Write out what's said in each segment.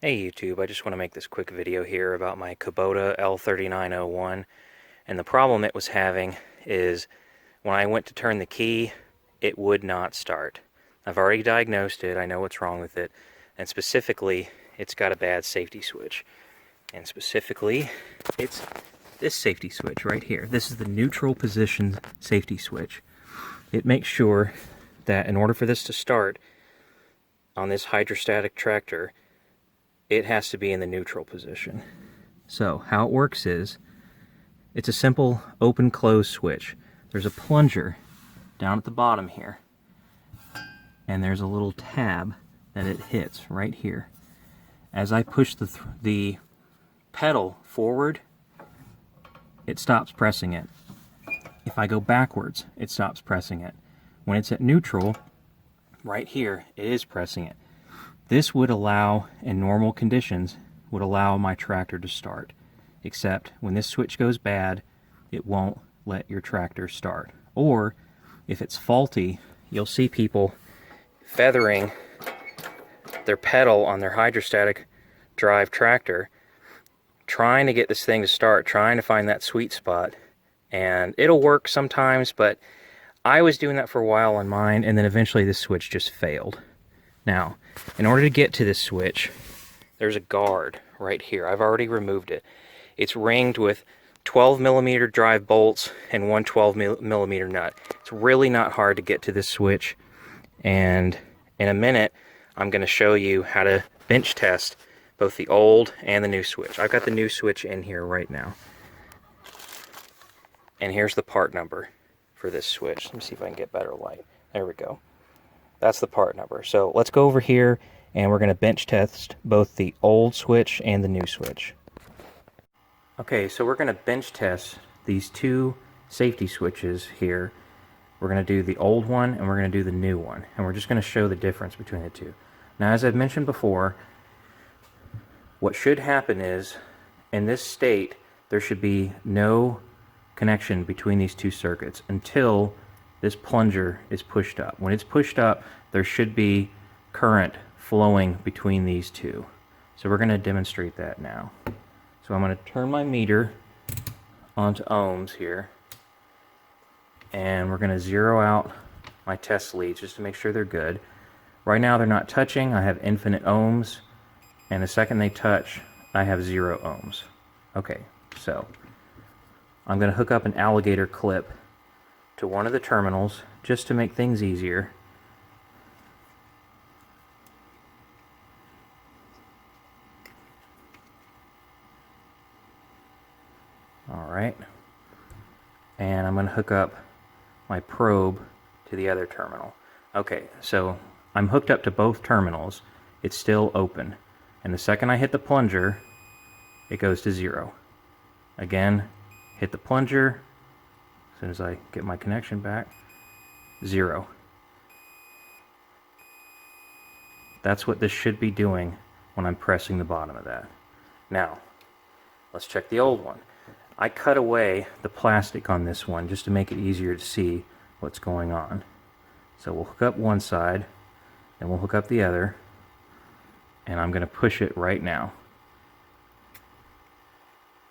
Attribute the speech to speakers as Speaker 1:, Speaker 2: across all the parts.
Speaker 1: Hey YouTube, I just want to make this quick video here about my Kubota L3901, and the problem it was having is when I went to turn the key, it would not start. I've already diagnosed it, I know what's wrong with it, and specifically, it's got a bad safety switch. And specifically, it's this safety switch right here. This is the neutral position safety switch. It makes sure that in order for this to start on this hydrostatic tractor, it has to be in the neutral position. So how it works is, it's a simple open-close switch. There's a plunger down at the bottom here, and there's a little tab that it hits right here. As I push the pedal forward, it stops pressing it. If I go backwards, it stops pressing it. When it's at neutral, right here, it is pressing it. This would allow, in normal conditions, would allow my tractor to start. Except when this switch goes bad, it won't let your tractor start. Or, if it's faulty, you'll see people feathering their pedal on their hydrostatic drive tractor, trying to get this thing to start, trying to find that sweet spot. And it'll work sometimes, but I was doing that for a while on mine, and then eventually this switch just failed. Now, in order to get to this switch, there's a guard right here. I've already removed it. It's ringed with 12mm drive bolts and one 12mm nut. It's really not hard to get to this switch, and in a minute, I'm going to show you how to bench test both the old and the new switch. I've got the new switch in here right now. And here's the part number for this switch. Let me see if I can get better light. There we go. That's the part number. So let's go over here and we're going to bench test both the old switch and the new switch. Okay, so we're going to bench test these two safety switches here. We're going to do the old one and we're going to do the new one. And we're just going to show the difference between the two. Now, as I've mentioned before, what should happen is, in this state, there should be no connection between these two circuits until this plunger is pushed up. When it's pushed up, there should be current flowing between these two. So we're going to demonstrate that now. So I'm going to turn my meter onto ohms here, and we're going to zero out my test leads just to make sure they're good. Right now they're not touching. I have infinite ohms, and the second they touch, I have 0 ohms. Okay, so I'm going to hook up an alligator clip to one of the terminals just to make things easier. Alright, and I'm going to hook up my probe to the other terminal. Okay, so I'm hooked up to both terminals. It's still open, and the second I hit the plunger, it goes to 0. Again, hit the plunger. As soon as I get my connection back, 0. That's what this should be doing when I'm pressing the bottom of that. Now, let's check the old one. I cut away the plastic on this one just to make it easier to see what's going on. So we'll hook up one side, and we'll hook up the other, and I'm going to push it right now.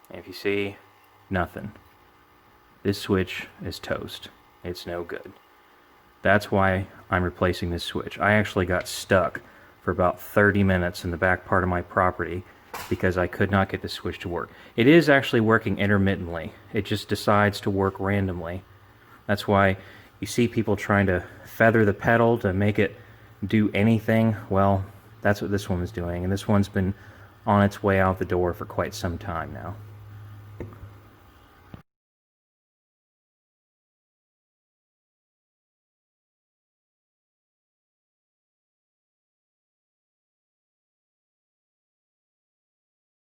Speaker 1: And if you see, nothing. This switch is toast. It's no good. That's why I'm replacing this switch. I actually got stuck for about 30 minutes in the back part of my property because I could not get the switch to work. It is actually working intermittently. It just decides to work randomly. That's why you see people trying to feather the pedal to make it do anything. Well, that's what this one is doing, and this one's been on its way out the door for quite some time now.